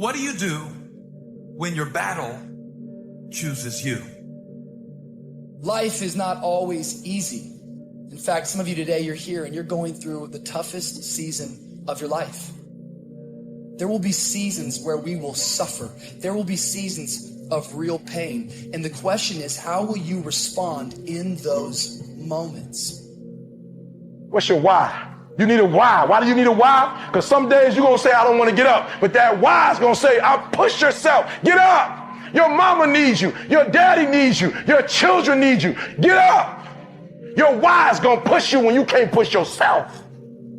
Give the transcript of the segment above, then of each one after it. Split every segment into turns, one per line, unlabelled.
What do you do when your battle chooses you?
Life is not always easy. In fact, some of you today, you're here and you're going through the toughest season of your life. There will be seasons where we will suffer. There will be seasons of real pain. And the question is, how will you respond in those moments?
What's your why? You need a why. Why do you need a why? Because some days you're going to say, I don't want to get up. But that why is going to say, push yourself. Get up. Your mama needs you. Your daddy needs you. Your children need you. Get up. Your why is going to push you when you can't push yourself.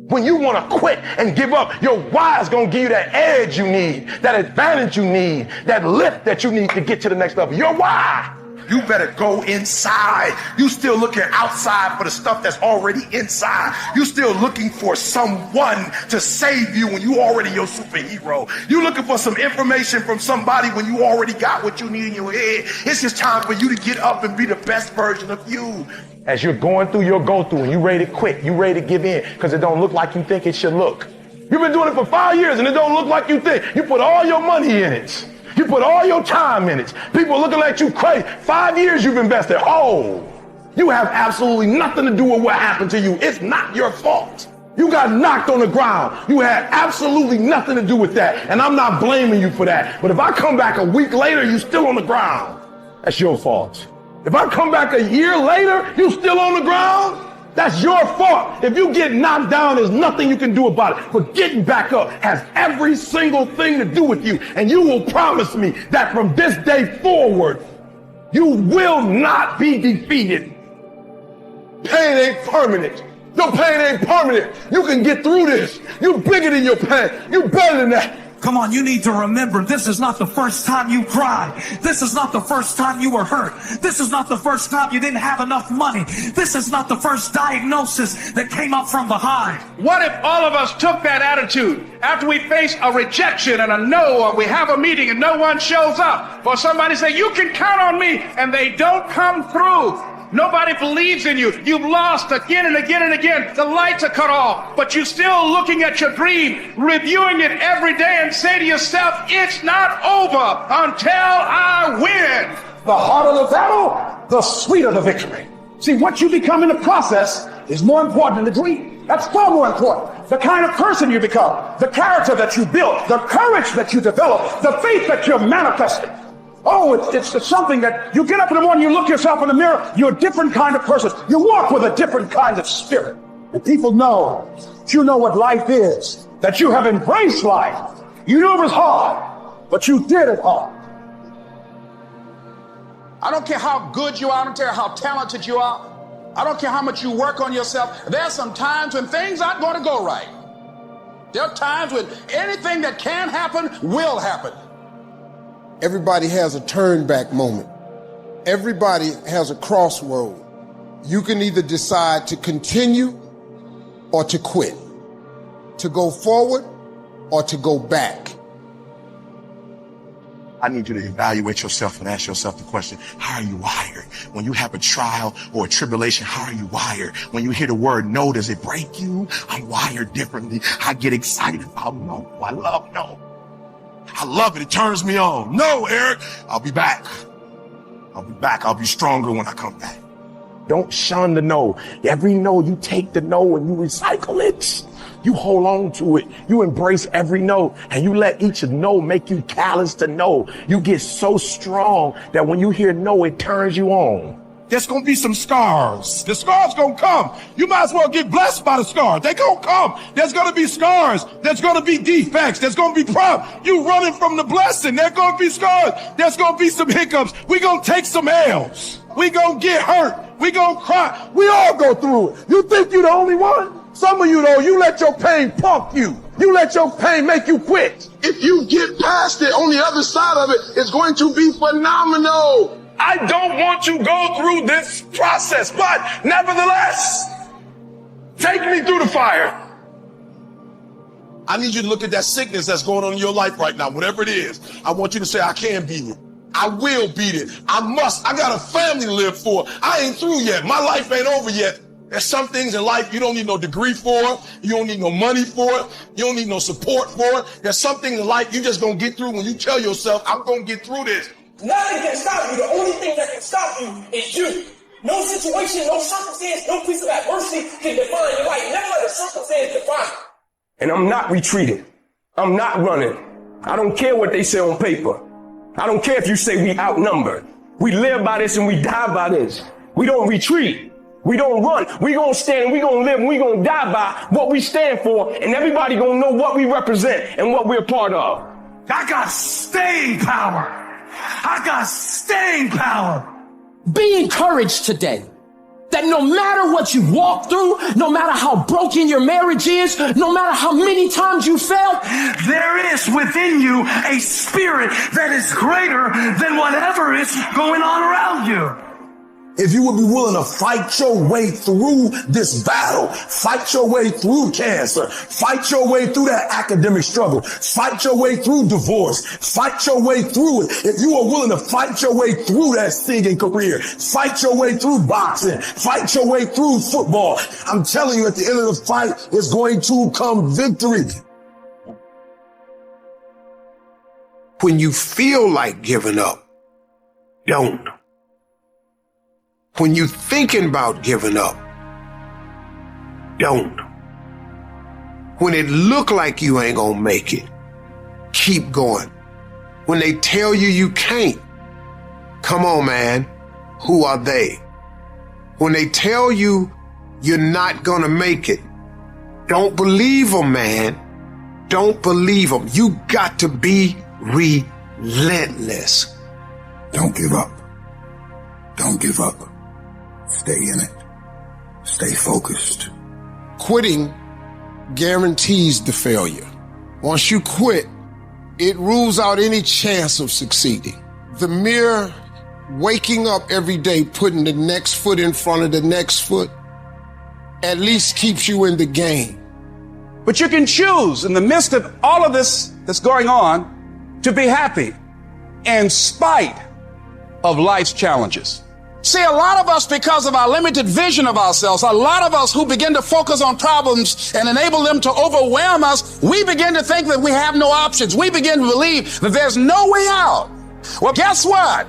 When you want to quit and give up, your why is going to give you that edge you need, that advantage you need, that lift that you need to get to the next level. Your why.
You better go inside. You still looking outside for the stuff that's already inside. You still looking for someone to save you when you already your superhero. You looking for some information from somebody when you already got what you need in your head. It's just time for you to get up and be the best version of you.
As you're going through your go-through and you ready to quit, you ready to give in because it don't look like you think it should look. You've been doing it for 5 years and it don't look like you think. You put all your money in it. You put all your time in it. People are looking at you crazy. 5 years you've invested. Oh, you have absolutely nothing to do with what happened to you. It's not your fault. You got knocked on the ground. You had absolutely nothing to do with that. And I'm not blaming you for that. But if I come back a week later, you still on the ground. That's your fault. If I come back a year later, you still on the ground. That's your fault. If you get knocked down, there's nothing you can do about it. But getting back up has every single thing to do with you. And you will promise me that from this day forward, you will not be defeated. Pain ain't permanent. Your pain ain't permanent. You can get through this. You're bigger than your pain. You're better than that.
Come on, you need to remember, this is not the first time you cried. This is not the first time you were hurt. This is not the first time you didn't have enough money. This is not the first diagnosis that came up from behind.
What if all of us took that attitude after we face a rejection and a no, or we have a meeting and no one shows up, for somebody say, you can count on me, and they don't come through. Nobody believes in you. You've lost again and again and again. The lights are cut off, but you're still looking at your dream, reviewing it every day, and say to yourself, it's not over until I win.
The harder the battle, the sweeter the victory. See, what you become in the process is more important than the dream. That's far more important. The kind of person you become, the character that you build, the courage that you develop, the faith that you're manifesting. Oh, it's something that you get up in the morning, you look yourself in the mirror, you're a different kind of person. You walk with a different kind of spirit. And people know that you know what life is, that you have embraced life. You knew it was hard, but you did it hard.
I don't care how good you are. I don't care how talented you are. I don't care how much you work on yourself. There are some times when things aren't going to go right. There are times when anything that can happen will happen.
Everybody has a turn back moment. Everybody has a crossroad. You can either decide to continue or to quit, to go forward or to go back.
I need you to evaluate yourself and ask yourself the question, how are you wired? When you have a trial or a tribulation, how are you wired? When you hear the word no, does it break you? I'm wired differently. I get excited about no. I love no. I love it. It turns me on. No, Eric, I'll be back. I'll be back. I'll be stronger when I come back.
Don't shun the no. Every no, you take the no and you recycle it. You hold on to it. You embrace every no, and you let each no make you callous to no. You get so strong that when you hear no, it turns you on.
There's going to be some scars. The scars going to come. You might as well get blessed by the scars. They going to come. There's going to be scars. There's going to be defects. There's going to be problems. You running from the blessing. There's going to be scars. There's going to be some hiccups. We going to take some L's. We going to get hurt. We going to cry. We all go through it. You think you're the only one? Some of you, though, you let your pain pump you. You let your pain make you quit.
If you get past it, on the other side of it, it's going to be phenomenal.
I don't want to go through this process, but nevertheless, take me through the fire.
I need you to look at that sickness that's going on in your life right now, whatever it is. I want you to say, I can beat it. I will beat it. I must. I got a family to live for. I ain't through yet. My life ain't over yet. There's some things in life you don't need no degree for. You don't need no money for it. You don't need no support for it. There's some things in life you just gonna get through when you tell yourself, I'm gonna get through this.
Nothing can stop you. The only thing that can stop you is you. No situation, no circumstance, no piece of adversity can define your life. Never let a circumstance define you.
And I'm not retreating. I'm not running. I don't care what they say on paper. I don't care if you say we outnumbered. We live by this and we die by this. We don't retreat. We don't run. We gonna stand, we gonna live, and we gonna die by what we stand for, and everybody gonna know what we represent and what we're a part of.
I got staying power. I got staying power.
Be encouraged today that no matter what you walk through, no matter how broken your marriage is, no matter how many times you failed,
there is within you a spirit that is greater than whatever is going on around you.
If you would be willing to fight your way through this battle, fight your way through cancer, fight your way through that academic struggle, fight your way through divorce, fight your way through it. If you are willing to fight your way through that singing career, fight your way through boxing, fight your way through football, I'm telling you, at the end of the fight is going to come victory.
When you feel like giving up, don't. When you're thinking about giving up, don't. When it look like you ain't gonna make it, keep going. When they tell you you can't, come on, man, who are they? When they tell you you're not gonna make it, don't believe them, man. Don't believe them. You got to be relentless.
Don't give up. Don't give up. Stay in it. Stay focused.
Quitting guarantees the failure. Once you quit, it rules out any chance of succeeding. The mere waking up every day, putting the next foot in front of the next foot, at least keeps you in the game.
But you can choose in the midst of all of this that's going on to be happy in spite of life's challenges. See, a lot of us, because of our limited vision of ourselves, a lot of us who begin to focus on problems and enable them to overwhelm us, we begin to think that we have no options. We begin to believe that there's no way out. Well, guess what?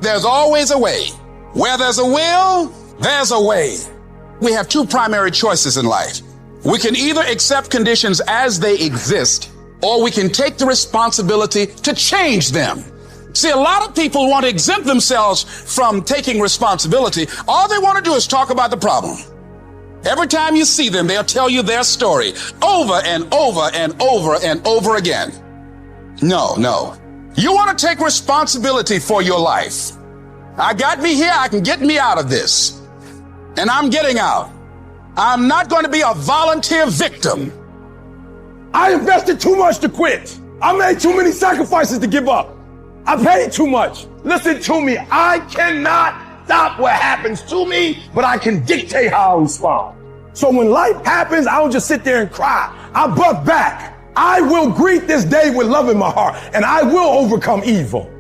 There's always a way. Where there's a will, there's a way. We have two primary choices in life. We can either accept conditions as they exist, or we can take the responsibility to change them. See, a lot of people want to exempt themselves from taking responsibility. All they want to do is talk about the problem. Every time you see them, they'll tell you their story over and over and over and over again. No. You want to take responsibility for your life. I got me here. I can get me out of this. And I'm getting out. I'm not going to be a volunteer victim.
I invested too much to quit. I made too many sacrifices to give up. I paid too much. Listen to me. I cannot stop what happens to me, but I can dictate how I respond. So when life happens, I don't just sit there and cry. I buck back. I will greet this day with love in my heart, and I will overcome evil.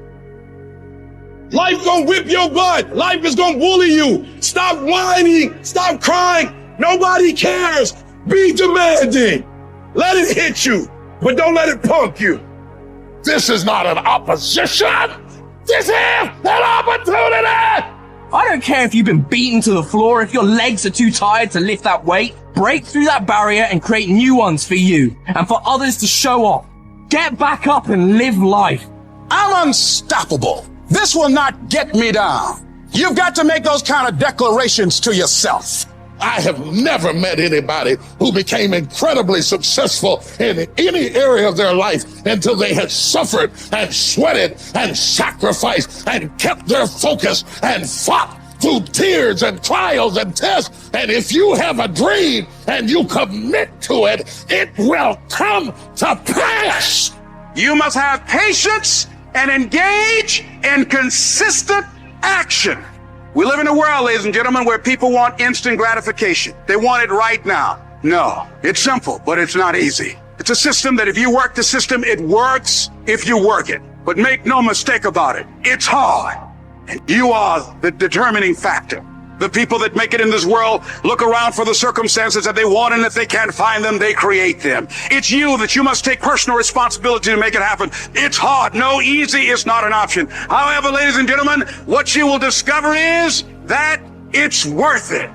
Life gonna whip your butt. Life is gonna bully you. Stop whining. Stop crying. Nobody cares. Be demanding. Let it hit you, but don't let it punk you. This is not an opposition. This is an opportunity.
I don't care if you've been beaten to the floor, if your legs are too tired to lift that weight. Break through that barrier and create new ones for you and for others to show off. Get back up and live life.
I'm unstoppable. This will not get me down. You've got to make those kind of declarations to yourself.
I have never met anybody who became incredibly successful in any area of their life until they had suffered and sweated and sacrificed and kept their focus and fought through tears and trials and tests. And if you have a dream and you commit to it, it will come to pass. You must have patience and engage in consistent action. We live in a world, ladies and gentlemen, where people want instant gratification. They want it right now. No, it's simple, but it's not easy. It's a system that if you work the system, it works if you work it. But make no mistake about it, it's hard. And you are the determining factor.
The people that make it in this world look around for the circumstances that they want, and if they can't find them, they create them. It's you that you must take personal responsibility to make it happen. It's hard. No, easy is not an option. However, ladies and gentlemen, what you will discover is that it's worth it.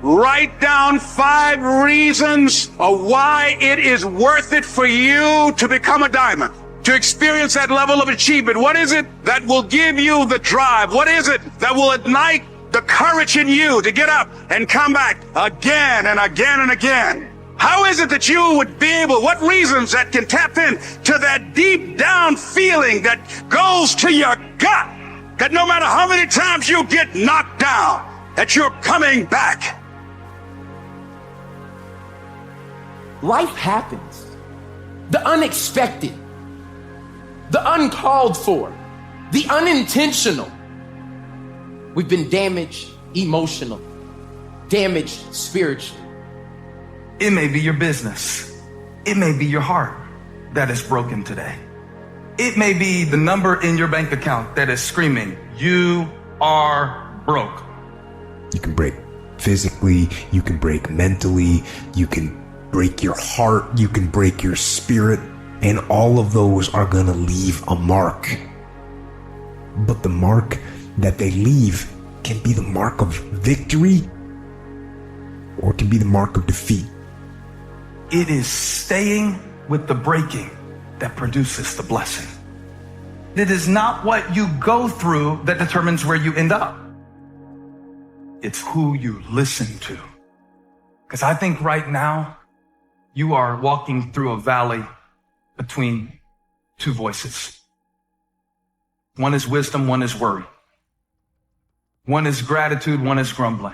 Write down 5 reasons of why it is worth it for you to become a diamond, to experience that level of achievement. What is it that will give you the drive? What is it that will ignite the courage in you to get up and come back again and again and again? How is it that you would be able, what reasons that can tap in to that deep down feeling that goes to your gut, that no matter how many times you get knocked down, that you're coming back?
Life happens. The unexpected, the uncalled for, the unintentional. We've been damaged emotionally, damaged spiritually.
It may be your business. It may be your heart that is broken today. It may be the number in your bank account that is screaming, you are broke.
You can break physically, you can break mentally, you can break your heart, you can break your spirit, and all of those are gonna leave a mark. But the mark that they leave can be the mark of victory, or it can be the mark of defeat.
It is staying with the breaking that produces the blessing. It is not what you go through that determines where you end up. It's who you listen to. Because I think right now, you are walking through a valley between 2 voices. One is wisdom, one is worry. One is gratitude, one is grumbling.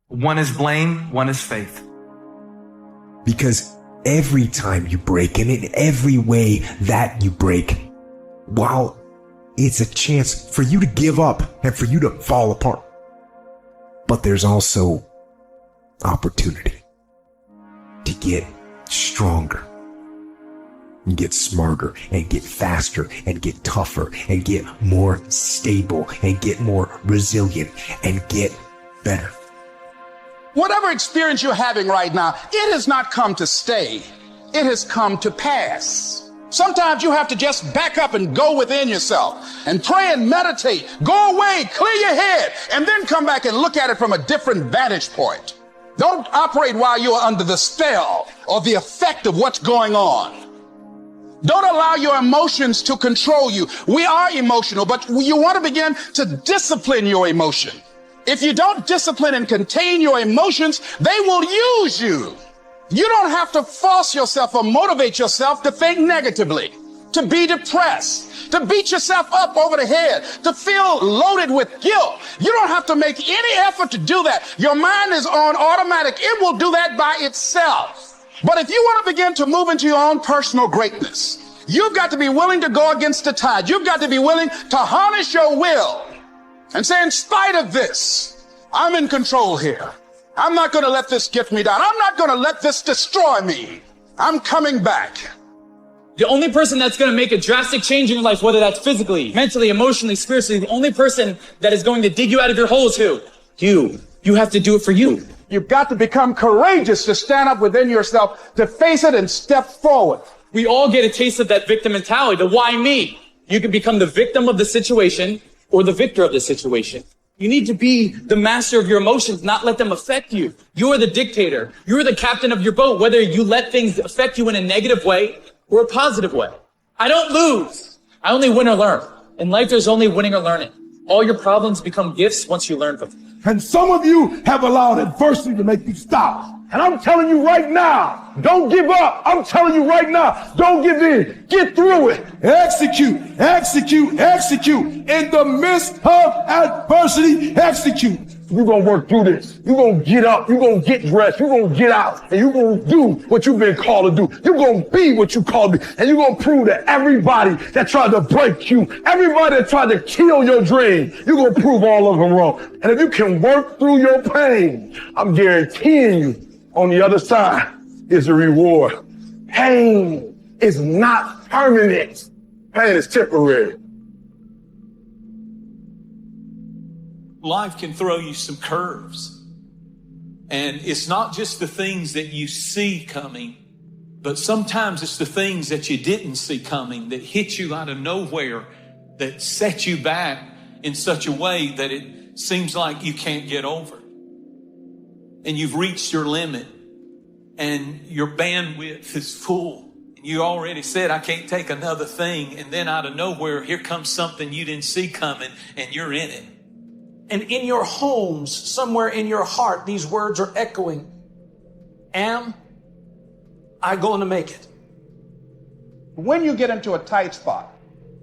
One is blame, one is faith.
Because every time you break, and in every way that you break, while it's a chance for you to give up and for you to fall apart, but there's also opportunity to get stronger and get smarter and get faster and get tougher and get more stable and get more resilient and get better.
Whatever experience you're having right now, it has not come to stay. It has come to pass. Sometimes you have to just back up and go within yourself and pray and meditate. Go away, clear your head, and then come back and look at it from a different vantage point. Don't operate while you're under the spell or the effect of what's going on. Don't allow your emotions to control you. We are emotional, but you want to begin to discipline your emotion. If you don't discipline and contain your emotions, they will use you. You don't have to force yourself or motivate yourself to think negatively, to be depressed, to beat yourself up over the head, to feel loaded with guilt. You don't have to make any effort to do that. Your mind is on automatic. It will do that by itself. But if you want to begin to move into your own personal greatness, you've got to be willing to go against the tide. You've got to be willing to harness your will and say, in spite of this, I'm in control here. I'm not going to let this get me down. I'm not going to let this destroy me. I'm coming back.
The only person that's going to make a drastic change in your life, whether that's physically, mentally, emotionally, spiritually, the only person that is going to dig you out of your hole is who? You. You have to do it for you.
You've got to become courageous to stand up within yourself, to face it and step forward.
We all get a taste of that victim mentality, the why me. You can become the victim of the situation or the victor of the situation. You need to be the master of your emotions, not let them affect you. You are the dictator. You are the captain of your boat, whether you let things affect you in a negative way or a positive way. I don't lose. I only win or learn. In life, there's only winning or learning. All your problems become gifts once you learn them.
And some of you have allowed adversity to make you stop. And I'm telling you right now, don't give up. I'm telling you right now, don't give in. Get through it. Execute, execute, execute. In the midst of adversity, execute. You're going to work through this. You're going to get up. You're going to get dressed. You're going to get out. And you're going to do what you've been called to do. You're going to be what you called to be. And you're going to prove to everybody that tried to break you, everybody that tried to kill your dream, you're going to prove all of them wrong. And if you can work through your pain, I'm guaranteeing you, on the other side is a reward. Pain is not permanent. Pain is temporary.
life can throw you some curves. And it's not just the things that you see coming, but sometimes it's the things that you didn't see coming that hit you out of nowhere, that set you back in such a way that it seems like you can't get over. And you've reached your limit and your bandwidth is full. You already said, I can't take another thing. And then out of nowhere, here comes something you didn't see coming and you're in it.
And in your homes, somewhere in your heart, these words are echoing. Am I going to make it?
When you get into a tight spot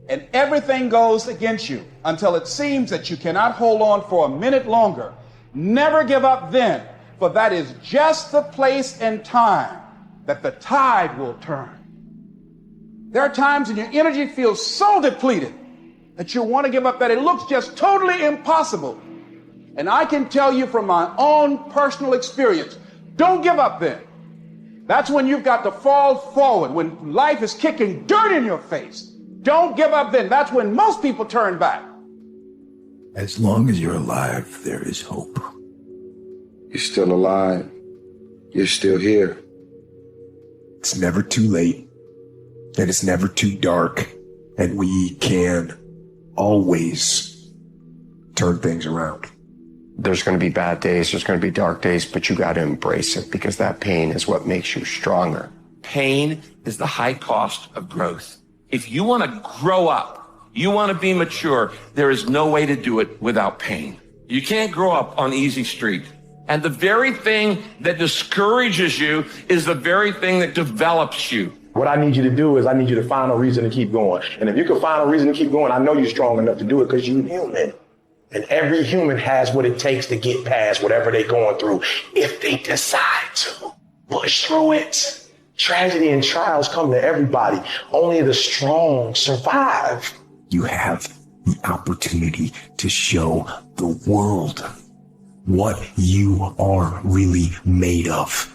and everything goes against you until it seems that you cannot hold on for a minute longer, never give up then, for that is just the place and time that the tide will turn. There are times when your energy feels so depleted that you want to give up, that it looks just totally impossible. And I can tell you from my own personal experience, don't give up then. That's when you've got to fall forward, when life is kicking dirt in your face. Don't give up then. That's when most people turn back.
As long as you're alive, there is hope.
You're still alive. You're still here.
It's never too late, and it's never too dark, and we can always turn things around.
There's going to be bad days, there's going to be dark days, but you got to embrace it, because that pain is what makes you stronger.
Pain is the high cost of growth. If you want to grow up, you want to be mature, there is no way to do it without pain. You can't grow up on easy street. And the very thing that discourages you is the very thing that develops you.
What I need you to do is I need you to find a reason to keep going. And if you can find a reason to keep going, I know you're strong enough to do it, because you're human. And every human has what it takes to get past whatever they're going through if they decide to push through it. Tragedy and trials come to everybody. Only the strong survive.
You have the opportunity to show the world what you are really made of.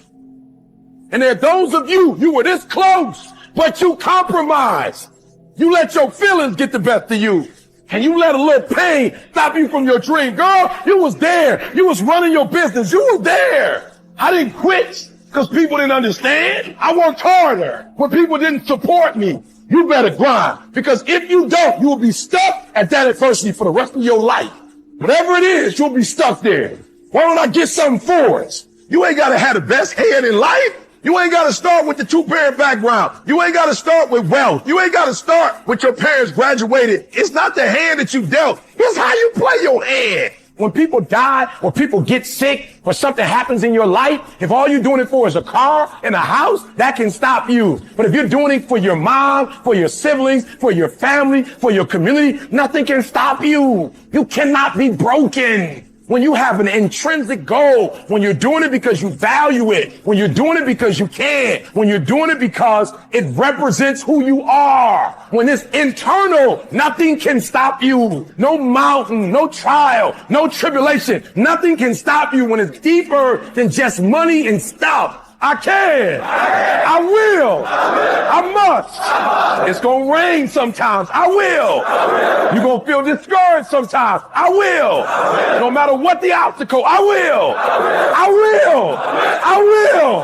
And there are those of you were this close, but you compromised. You let your feelings get the best of you. And you let a little pain stop you from your dream. Girl, you was there. You was running your business. You was there. I didn't quit because people didn't understand. I worked harder when people didn't support me. You better grind, because if you don't, you will be stuck at that adversity for the rest of your life. Whatever it is, you'll be stuck there. Why don't I get something for us? You ain't got to have the best head in life. You ain't got to start with the two-parent background. You ain't got to start with wealth. You ain't got to start with your parents graduated. It's not the hand that you dealt. It's how you play your hand. When people die or people get sick or something happens in your life, if all you're doing it for is a car and a house, that can stop you. But if you're doing it for your mom, for your siblings, for your family, for your community, nothing can stop you. You cannot be broken. When you have an intrinsic goal, when you're doing it because you value it, when you're doing it because you can, when you're doing it because it represents who you are, when it's internal, nothing can stop you. No mountain, no trial, no tribulation, nothing can stop you when it's deeper than just money and stuff. I can. I will. I must. It's going to rain sometimes. I will. You're going to feel discouraged sometimes. I will. No matter what the obstacle, I will. I will. I will.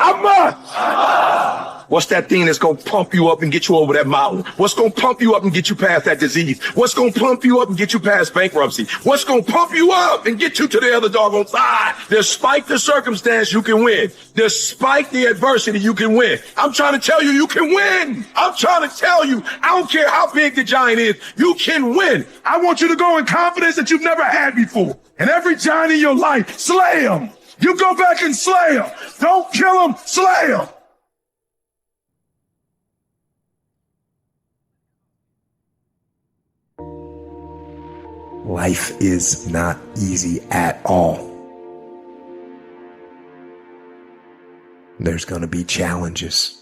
I must. What's that thing that's going to pump you up and get you over that mountain? What's going to pump you up and get you past that disease? What's going to pump you up and get you past bankruptcy? What's going to pump you up and get you to the other doggone side? Despite the circumstance, you can win. Despite the adversity, you can win. I'm trying to tell you, you can win. I'm trying to tell you, I don't care how big the giant is, you can win. I want you to go in confidence that you've never had before. And every giant in your life, slay him. You go back and slay him. Don't kill him, slay him.
Life is not easy at all. There's going to be challenges.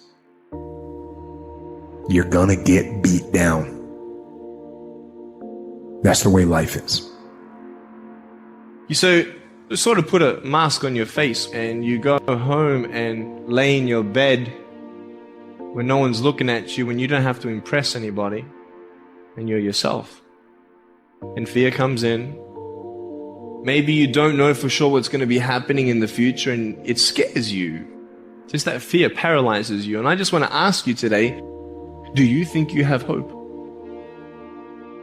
You're going to get beat down. That's the way life is.
You sort of put a mask on your face and you go home and lay in your bed when no one's looking at you, when you don't have to impress anybody, and you're yourself. And fear comes in, Maybe you don't know for sure what's going to be happening in the future and it scares you. Just that fear paralyzes you. And I just want to ask you today, do you think you have hope?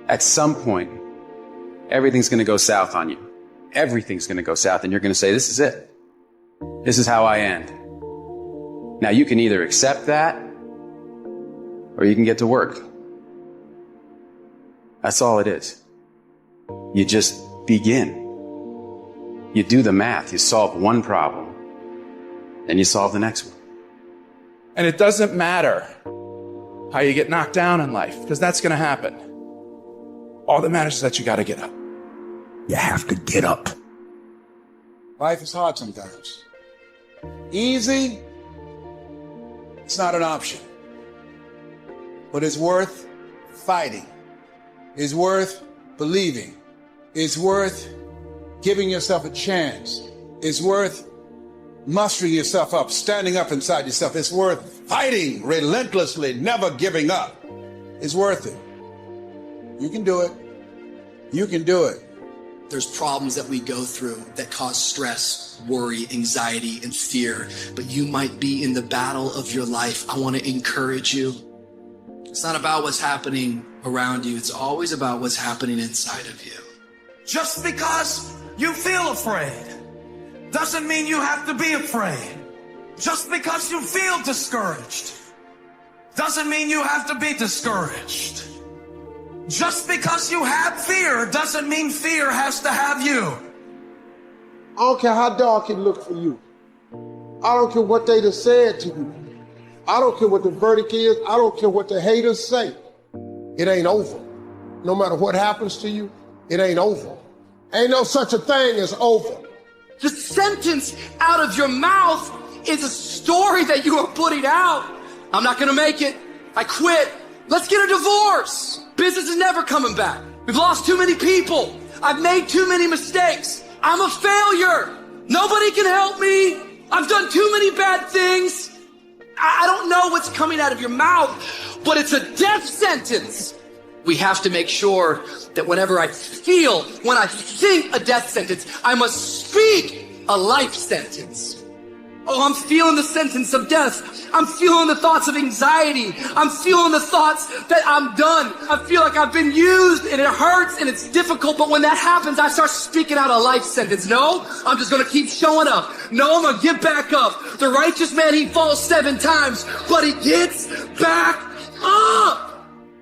At some point, everything's going to go south on you. Everything's going to go south and you're going to say, this is it. This is how I end. Now you can either accept that or you can get to work. That's all it is. You just begin. You do the math. You solve one problem. Then you solve the next one.
And it doesn't matter how you get knocked down in life, because that's going to happen. All that matters is that you got to get up.
You have to get up.
Life is hard sometimes. Easy, it's not an option. But it's worth fighting. It's worth believing. It's worth giving yourself a chance. It's worth mustering yourself up, standing up inside yourself. It's worth fighting relentlessly, never giving up. It's worth it. You can do it. You can do it.
There's problems that we go through that cause stress, worry, anxiety, and fear. But you might be in the battle of your life. I want to encourage you. It's not about what's happening around you. It's always about what's happening inside of you.
Just because you feel afraid doesn't mean you have to be afraid. Just because you feel discouraged doesn't mean you have to be discouraged. Just because you have fear doesn't mean fear has to have you.
I don't care how dark it look for you. I don't care what they done said to you. I don't care what the verdict is. I don't care what the haters say. It ain't over. No matter what happens to you, it ain't over. Ain't no such a thing as over.
The sentence out of your mouth is a story that you are putting out. I'm not gonna make it. I quit. Let's get a divorce. Business is never coming back. We've lost too many people. I've made too many mistakes. I'm a failure. Nobody can help me. I've done too many bad things. I don't know what's coming out of your mouth, but it's a death sentence. We have to make sure that whenever I when I think a death sentence, I must speak a life sentence. Oh, I'm feeling the sentence of death. I'm feeling the thoughts of anxiety. I'm feeling the thoughts that I'm done. I feel like I've been used and it hurts and it's difficult. But when that happens, I start speaking out a life sentence. No, I'm just going to keep showing up. No, I'm going to get back up. The righteous man, he falls 7 times, but he gets back up.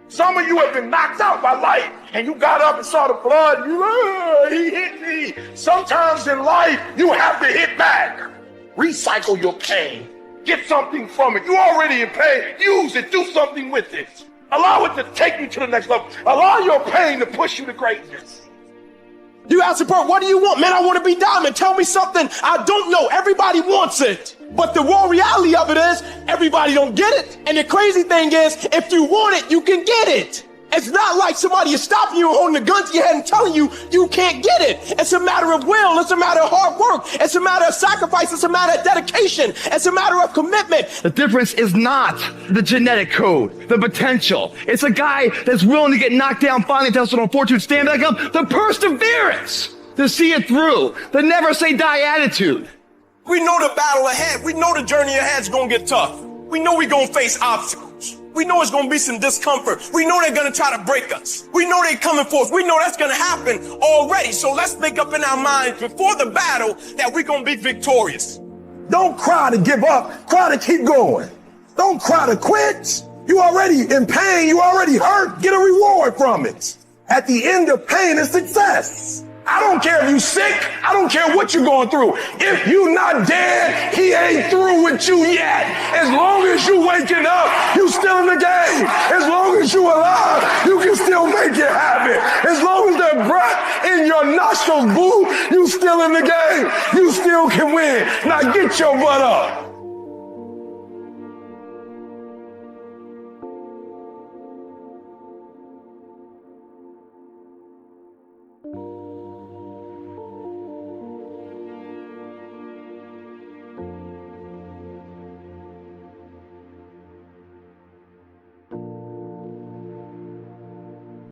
Some of you have been knocked out by life and you got up and saw the blood. He hit me. Sometimes in life, you have to hit back. Recycle your pain. Get something from it. You're already in pain. Use it. Do something with it. Allow it to take you to the next level. Allow your pain to push you to greatness.
You ask the person, what do you want? Man, I want to be diamond. Tell me something I don't know. Everybody wants it. But the raw reality of it is everybody don't get it. And the crazy thing is, if you want it, you can get it. It's not like somebody is stopping you, holding the gun to your head and telling you you can't get it. It's a matter of will. It's a matter of hard work. It's a matter of sacrifice. It's a matter of dedication. It's a matter of commitment.
The difference is not the genetic code, the potential. It's a guy that's willing to get knocked down, finally tested on fortune, stand back up, the perseverance to see it through, the never say die attitude.
We know the battle ahead. We know the journey ahead is going to get tough. We know we're going to face obstacles. We know it's going to be some discomfort. We know they're going to try to break us. We know they're coming for us. We know that's going to happen already. So let's make up in our minds before the battle that we're going to be victorious.
Don't cry to give up. Cry to keep going. Don't cry to quit. You already in pain. You already hurt. Get a reward from it. At the end of pain is success.
I don't care if you sick. I don't care what you're going through. If you not dead, he ain't through with you yet. As long as you waking up, you still in the game. As long as you alive, you can still make it happen. As long as there's breath in your nostrils, boo, you still in the game. You still can win. Now get your butt up.